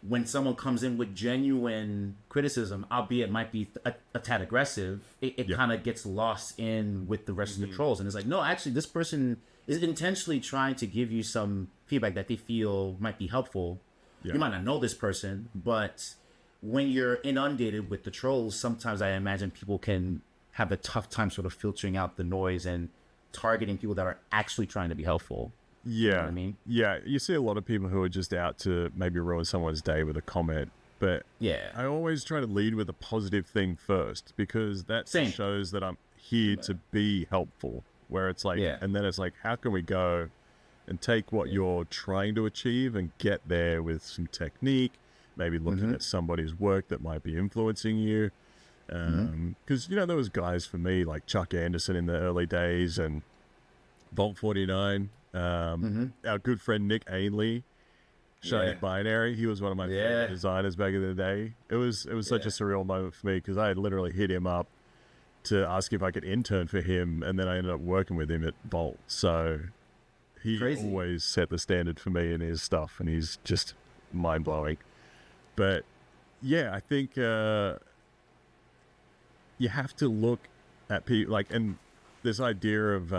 when someone comes in with genuine criticism, albeit might be a tad aggressive, it kind of gets lost in with the rest of the trolls. And it's like, no, actually, this person is intentionally trying to give you some feedback that they feel might be helpful. You might not know this person, but when you're inundated with the trolls, sometimes I imagine people can have a tough time sort of filtering out the noise and targeting people that are actually trying to be helpful. Yeah. You know what I mean? Yeah. You see a lot of people who are just out to maybe ruin someone's day with a comment. But Yeah. I always try to lead with a positive thing first, because that shows that I'm here to be helpful. Where it's like, and then it's like, how can we go and take what you're trying to achieve and get there with some technique, maybe looking at somebody's work that might be influencing you. Because, you know, there was guys for me like Chuck Anderson in the early days and Vault 49, our good friend Nick Ainley, Shiny Binary. He was one of my favorite designers back in the day. It was such a surreal moment for me because I had literally hit him up to ask if I could intern for him, and then I ended up working with him at Vault. So he always set the standard for me in his stuff, and he's just mind-blowing. But yeah, I think you have to look at people like, and this idea of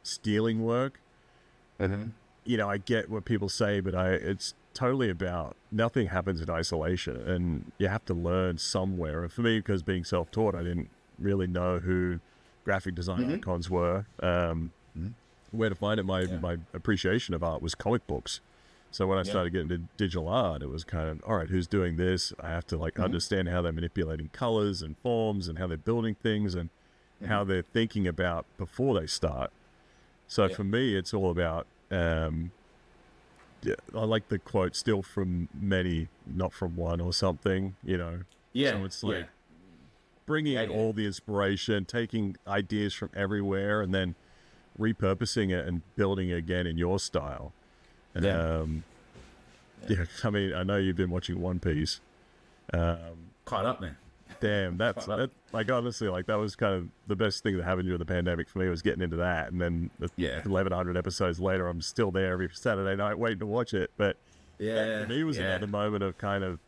stealing work. You know, I get what people say, but it's totally about nothing happens in isolation, and you have to learn somewhere. And for me, because being self-taught, I didn't really know who graphic design icons were. Where to find it, my appreciation of art was comic books. So when I started getting into digital art, it was kind of, all right, who's doing this? I have to like understand how they're manipulating colors and forms and how they're building things and how they're thinking about before they start. So for me, it's all about, I like the quote, steal from many, not from one, or something, you know? So it's like bringing in all the inspiration, taking ideas from everywhere, and then repurposing it and building it again in your style. And I mean, I know you've been watching One Piece. Caught up, man. Damn, that like honestly, like that was kind of the best thing that happened during the pandemic for me, was getting into that. And then 1,100 episodes later, I'm still there every Saturday night waiting to watch it. But that for me was another moment of kind of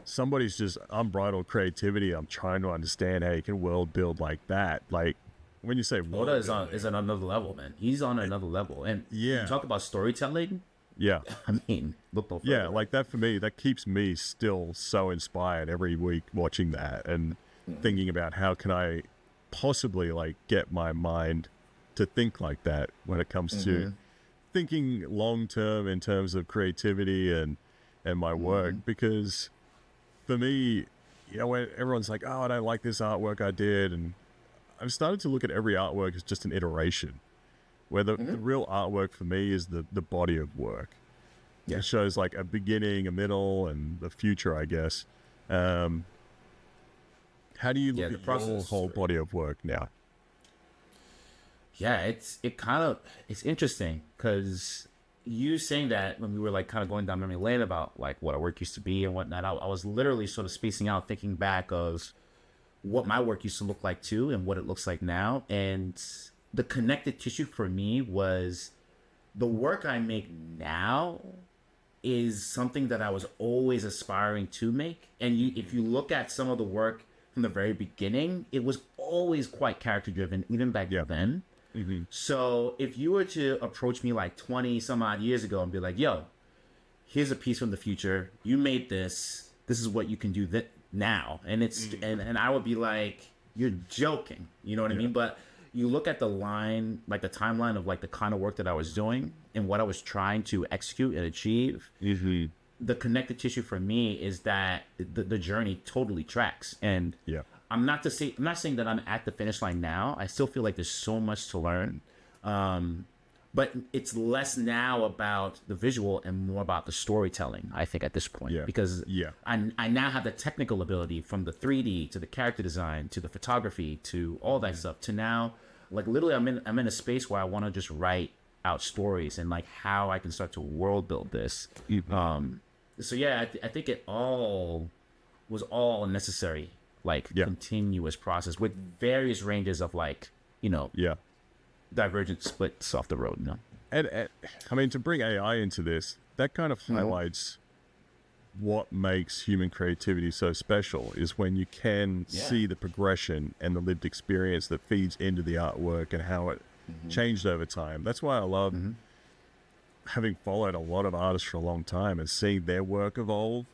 somebody's just unbridled creativity. I'm trying to understand how you can world build like that. Like when you say Oda is on another level, man. He's on another level. And you talk about storytelling. Yeah. I mean, look no further. Yeah, like that for me, that keeps me still so inspired every week watching that and thinking about how can I possibly like get my mind to think like that when it comes to thinking long term in terms of creativity and my work. Because for me, you know, when everyone's like, oh, I don't like this artwork I did, and I've started to look at every artwork as just an iteration, where the real artwork for me is the body of work. It shows like a beginning, a middle, and the future, I guess. How do you look at your whole body of work now? Yeah, it's interesting because you saying that when we were like kind of going down memory lane about like what our work used to be and whatnot, I was literally sort of spacing out, thinking back of what my work used to look like too and what it looks like now. And the connective tissue for me was the work I make now is something that I was always aspiring to make. And if you look at some of the work from the very beginning, it was always quite character driven, even back then. Mm-hmm. So if you were to approach me like 20 some odd years ago and be like, yo, here's a piece from the future. You made this. This is what you can do now. And it's and I would be like, you're joking. You know what I mean? But you look at the line, like the timeline of like the kind of work that I was doing and what I was trying to execute and achieve. Mm-hmm. The connective tissue for me is that the journey totally tracks. And I'm not saying that I'm at the finish line now. I still feel like there's so much to learn. But it's less now about the visual and more about the storytelling, I think, at this point. Because I now have the technical ability, from the 3D to the character design to the photography to all that stuff, to now, like, literally I'm in a space where I want to just write out stories and like how I can start to world build this. So I think it all was all a necessary, like, continuous process with various ranges of, like, divergent splits off the road. And I mean, to bring AI into this, that kind of highlights what makes human creativity so special, is when you can see the progression and the lived experience that feeds into the artwork and how it changed over time. That's why I love having followed a lot of artists for a long time and seeing their work evolve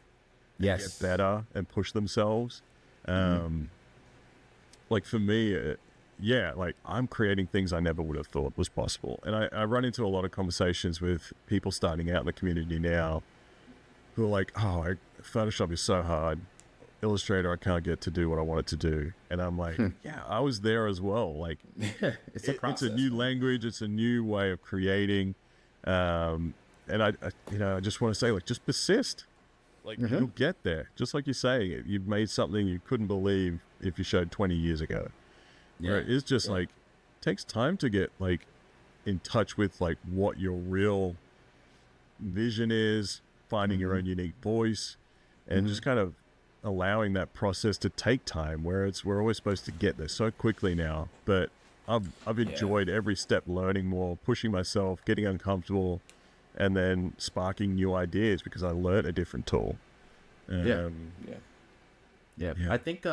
and get better and push themselves. Like for me, like I'm creating things I never would have thought was possible. And I run into a lot of conversations with people starting out in the community now who are like, oh, Photoshop is so hard. Illustrator, I can't get to do what I wanted to do. And I'm like, I was there as well. Like, it's a process. It's a new language. It's a new way of creating. And I just want to say, like, just persist. Like, you'll get there. Just like you say, you've made something you couldn't believe if you showed 20 years ago. Where it is just like, takes time to get like in touch with like what your real vision is, finding your own unique voice, and just kind of allowing that process to take time, where we're always supposed to get there so quickly now. But I've enjoyed every step, learning more, pushing myself, getting uncomfortable, and then sparking new ideas because I learned a different tool. I think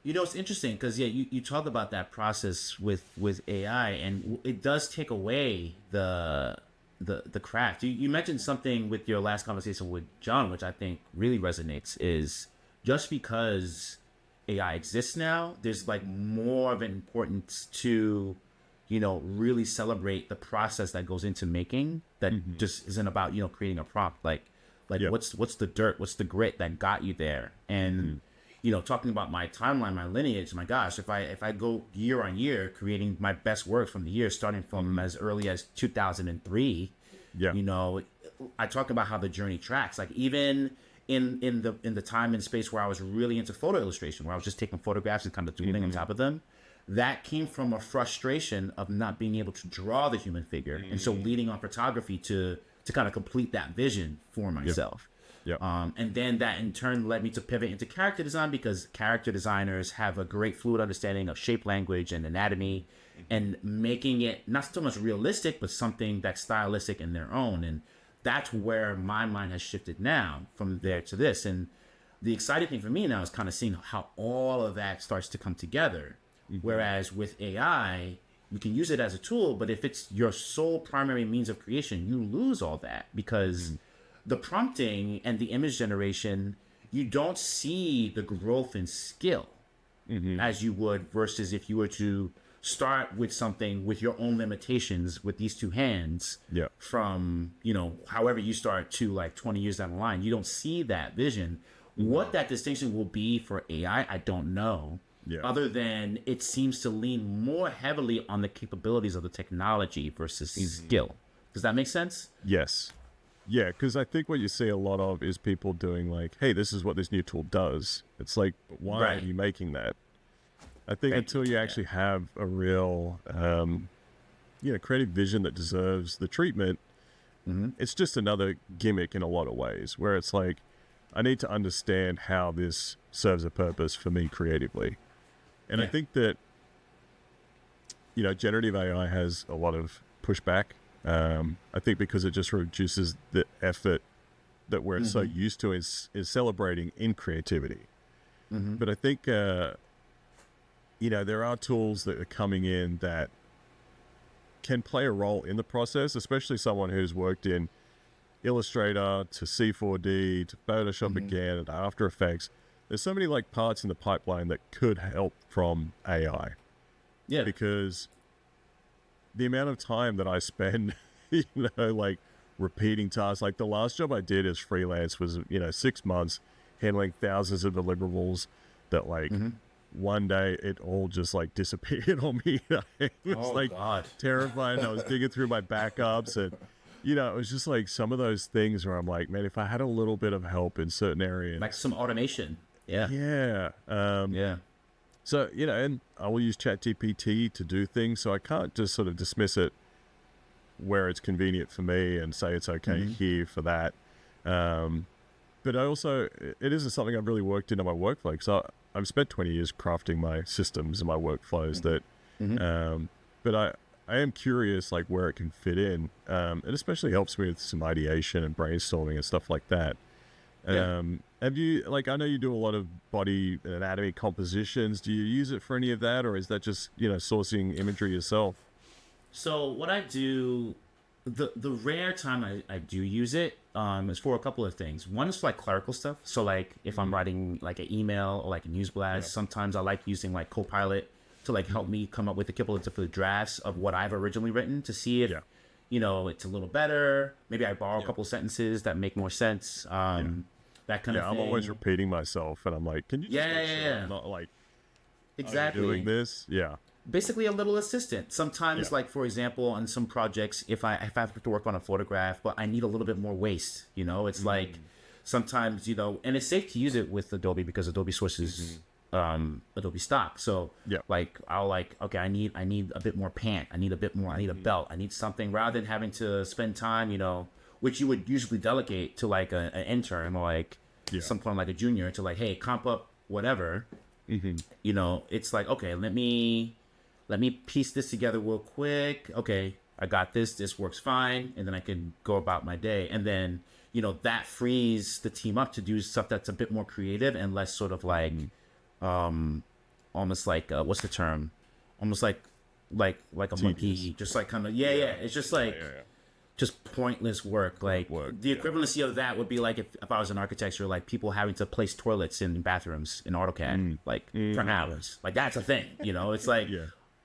it's interesting because you talk about that process with AI, and it does take away the craft. You mentioned something with your last conversation with John, which I think really resonates, is just because AI exists now, there's like more of an importance to, really celebrate the process that goes into making, that just isn't about, creating a prompt. Like what's the dirt, what's the grit that got you there? And, talking about my timeline, my lineage, my gosh, if I go year on year creating my best work from the year, starting from as early as 2003, I talk about how the journey tracks. Like even in the time and space where I was really into photo illustration, where I was just taking photographs and kind of doodling on top of them, that came from a frustration of not being able to draw the human figure. And so leading on photography to kind of complete that vision for myself. And then that in turn led me to pivot into character design, because character designers have a great fluid understanding of shape language and anatomy, and making it not so much realistic, but something that's stylistic in their own. And that's where my mind has shifted now from there to this. And the exciting thing for me now is kind of seeing how all of that starts to come together. Whereas with AI, you can use it as a tool, but if it's your sole primary means of creation, you lose all that, because the prompting and the image generation, you don't see the growth in skill as you would, versus if you were to start with something with your own limitations with these two hands from, however you start to like 20 years down the line, you don't see that vision. What that distinction will be for AI, I don't know. Other than it seems to lean more heavily on the capabilities of the technology versus skill. Does that make sense? Yes. Yeah, because I think what you see a lot of is people doing like, hey, this is what this new tool does. It's like, why are you making that? I think until you actually have a real, creative vision that deserves the treatment, it's just another gimmick in a lot of ways, where it's like, I need to understand how this serves a purpose for me creatively. And I think that, generative AI has a lot of pushback I think because it just reduces the effort that we're so used to is celebrating in creativity. But I think, there are tools that are coming in that can play a role in the process, especially someone who's worked in Illustrator to C4D to Photoshop again and After Effects. There's so many like parts in the pipeline that could help from AI. Yeah. Because the amount of time that I spend, like repeating tasks, like the last job I did as freelance was, 6 months handling thousands of deliverables that like one day it all just like disappeared on me. It was God. terrifying. I was digging through my backups and, it was just like some of those things where I'm like, man, if I had a little bit of help in certain areas. Like some automation. Yeah. Yeah. Yeah. So, and I will use ChatGPT to do things. So I can't just sort of dismiss it where it's convenient for me and say it's okay here for that. But I also, it isn't something I've really worked into my workflow. So I've spent 20 years crafting my systems and my workflows but I am curious like where it can fit in. It especially helps me with some ideation and brainstorming and stuff like that. Have you, like, I know you do a lot of body anatomy compositions. Do you use it for any of that, or is that just, sourcing imagery yourself? So what I do, the rare time I do use it is for a couple of things. One is like clerical stuff. So like if I'm writing like an email or like a news blast, sometimes I like using like Copilot to like help me come up with a couple of different drafts of what I've originally written to see if, it's a little better. Maybe I borrow a couple of sentences that make more sense. That kind of thing. I'm always repeating myself and I'm like, can you just make sure I'm not like doing this? Yeah. Basically a little assistant. Sometimes like, for example, on some projects, if I have to work on a photograph, but I need a little bit more waste, it's like sometimes, and it's safe to use it with Adobe because Adobe sources Adobe stock. So like I'll like, okay, I need a bit more pant. I need a bit more. I need a belt. I need something rather than having to spend time, which you would usually delegate to like an intern or like someone like a junior to like, hey, comp up whatever. It's like, okay, let me piece this together real quick. Okay, I got this. This works fine, and then I can go about my day. And then that frees the team up to do stuff that's a bit more creative and less sort of like, almost like what's the term? Almost like a monkey, just like kind of It's just like. Just pointless work. Like the equivalency of that would be like if I was in architecture, like people having to place toilets in bathrooms in AutoCAD, for hours. Like that's a thing, It's like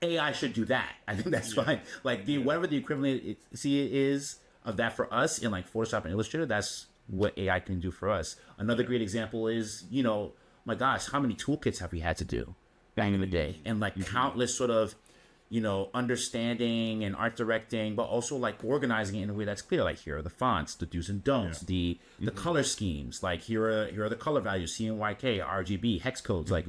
AI should do that. I think that's fine. Like whatever the equivalent is of that for us in like Photoshop and Illustrator, that's what AI can do for us. Another great example is, my gosh, how many toolkits have we had to do back in the day, and like countless sort of understanding and art directing, but also like organizing it in a way that's clear. Like here are the fonts, the do's and don'ts, the color schemes. Like here are the color values, CMYK, RGB, hex codes. Like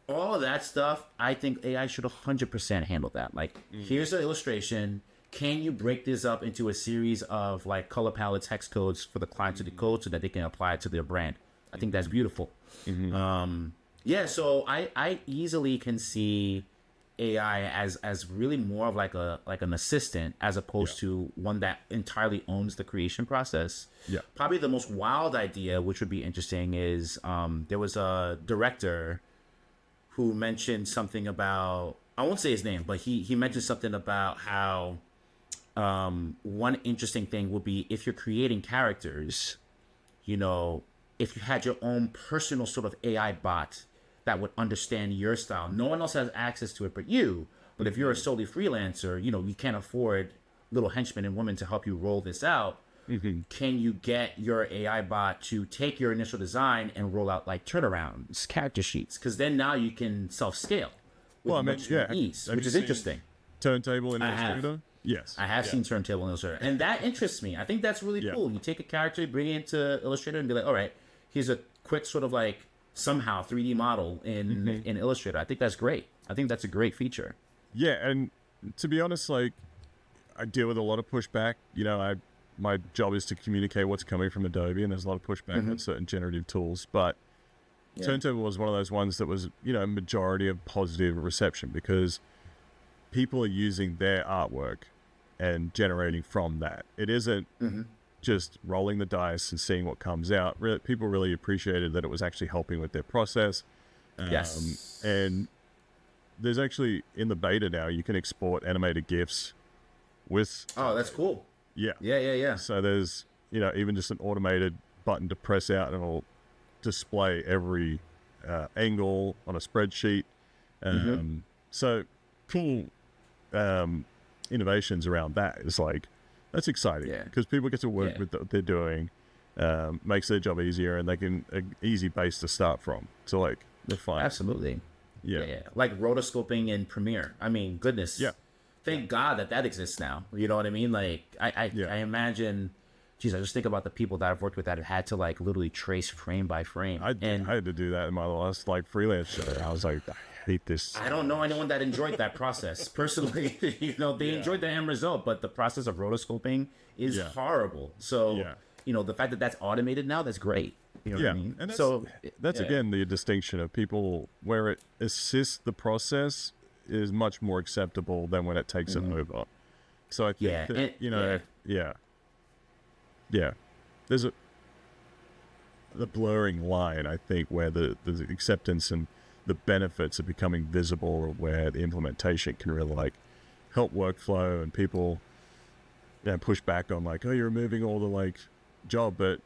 all of that stuff. I think AI should 100% handle that. Like here's the illustration. Can you break this up into a series of like color palettes, hex codes for the client to decode so that they can apply it to their brand? I think that's beautiful. So I easily can see AI as really more of like an assistant as opposed to one that entirely owns the creation process. Probably the most wild idea, which would be interesting, is there was a director who mentioned something about, I won't say his name, but he mentioned something about how one interesting thing would be if you're creating characters, if you had your own personal sort of AI bot that would understand your style. No one else has access to it but you. But if you're a solely freelancer, you can't afford little henchmen and women to help you roll this out. Can you get your AI bot to take your initial design and roll out like turnarounds, character sheets? Because then now you can self-scale with much more ease, which is interesting. Turntable in Illustrator? Yes. I have seen Turntable in Illustrator. And that interests me. I think that's really cool. You take a character, bring it into Illustrator and be like, all right, here's a quick sort of like somehow 3D model in Illustrator. I think that's great. I think that's a great feature. Yeah, and to be honest, like I deal with a lot of pushback. My job is to communicate what's coming from Adobe, and there's a lot of pushback on certain generative tools. But Turntable was one of those ones that was, a majority of positive reception because people are using their artwork and generating from that. It isn't just rolling the dice and seeing what comes out. People really appreciated that it was actually helping with their process. Yes. And there's actually, in the beta now, you can export animated GIFs with... Oh, that's cool. Yeah. Yeah. So there's, even just an automated button to press out, and it'll display every angle on a spreadsheet. So cool innovations around that. It's like, that's exciting because people get to work with what they're doing, makes their job easier, and they can an easy base to start from. So like, they're fine. Absolutely. Yeah. Like rotoscoping in Premiere. I mean, goodness. Yeah. Thank God that exists now. You know what I mean? Like, I imagine, geez, I just think about the people that I've worked with that have had to like literally trace frame by frame. I had to do that in my last freelance show. I was like, I hate this. I don't know anyone that enjoyed that process personally. They enjoyed the end result, but the process of rotoscoping is horrible. So, the fact that that's automated now, that's great. You know what I mean? And that's again the distinction of people where it assists the process is much more acceptable than when it takes it over. So I think there's the blurring line, I think, where the acceptance and the benefits are becoming visible, or where the implementation can really like help workflow, and people push back on like, oh, you're removing all the like job, but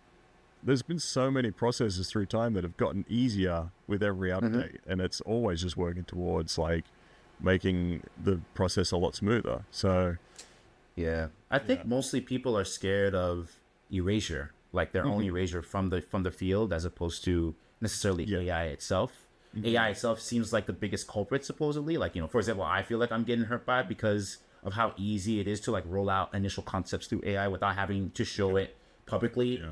there's been so many processes through time that have gotten easier with every update, and it's always just working towards like making the process a lot smoother. So I think mostly people are scared of erasure, like their own erasure from the field, as opposed to necessarily AI itself. AI itself seems like the biggest culprit, supposedly. Like, for example, I feel like I'm getting hurt by it because of how easy it is to like roll out initial concepts through AI without having to show it publicly.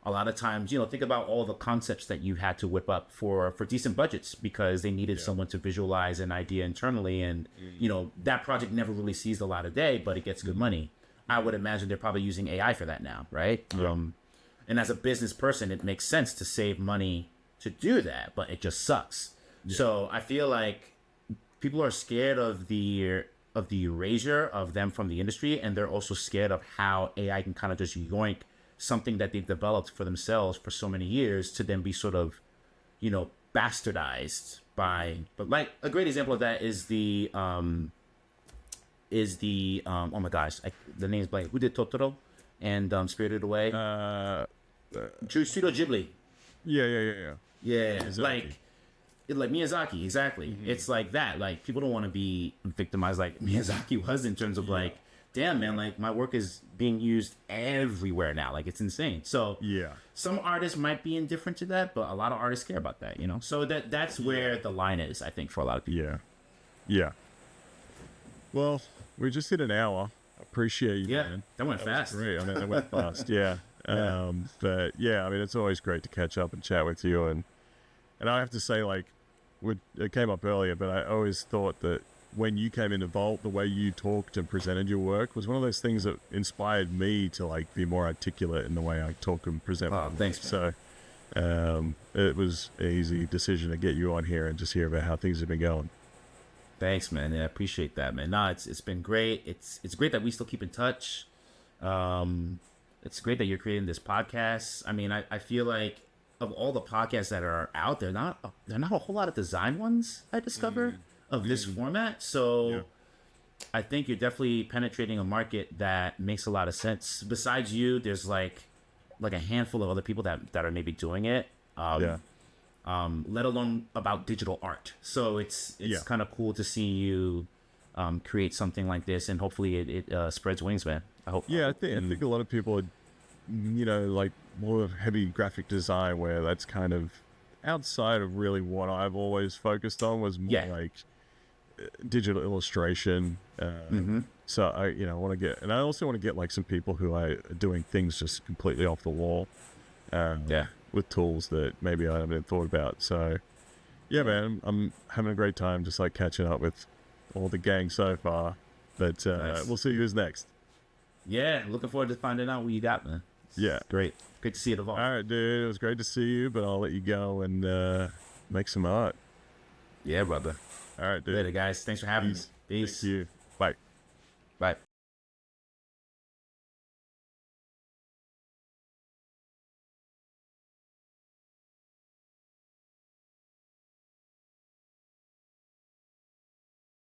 A lot of times, think about all the concepts that you had to whip up for decent budgets because they needed someone to visualize an idea internally, and that project never really sees the light of day, but it gets good money. I would imagine they're probably using AI for that now, right? And as a business person, it makes sense to save money to do that, but it just sucks. So I feel like people are scared of the erasure of them from the industry, and they're also scared of how AI can kind of just yoink something that they've developed for themselves for so many years to then be sort of, bastardized by. But like a great example of that is the oh my gosh, the name's blank. Who did Totoro and Spirited Away? Studio Ghibli. Yeah. Miyazaki. Like Miyazaki, exactly. It's like that. Like, people don't want to be victimized like Miyazaki was, in terms of like, damn, man, like my work is being used everywhere now. Like, it's insane. So some artists might be indifferent to that, but a lot of artists care about that, So that's where the line is, I think, for a lot of people. Yeah. Well, we just hit an hour. Appreciate you, man. That went fast. Great. I mean, that went fast. But I mean, it's always great to catch up and chat with you, and I have to say, like, it came up earlier, but I always thought that when you came into Vault, the way you talked and presented your work was one of those things that inspired me to like be more articulate in the way I talk and present. Oh, thanks. So it was an easy decision to get you on here and just hear about how things have been going. Thanks, man. Yeah, I appreciate that, man. No, it's been great. It's great that we still keep in touch. It's great that you're creating this podcast. I mean, I feel like of all the podcasts that are out there, there are not a whole lot of design ones I discover of this format. So I think you're definitely penetrating a market that makes a lot of sense. Besides you, there's like a handful of other people that are maybe doing it. Let alone about digital art. So it's kind of cool to see you create something like this, and hopefully it spreads wings, man. I hope. I think a lot of people are, like more heavy graphic design, where that's kind of outside of really what I've always focused on, was more like digital illustration. So I want to get, and I also want to get like some people who are doing things just completely off the wall. With tools that maybe I haven't thought about. So man, I'm having a great time just like catching up with all the gang so far. But nice. We'll see who's next. Yeah, looking forward to finding out what you got, man. Great to see it evolve. All right, dude, it was great to see you, but I'll let you go and make some art. Yeah, brother. All right, dude. Later, guys. Thanks for having me. Peace. Thank you. Bye. Bye.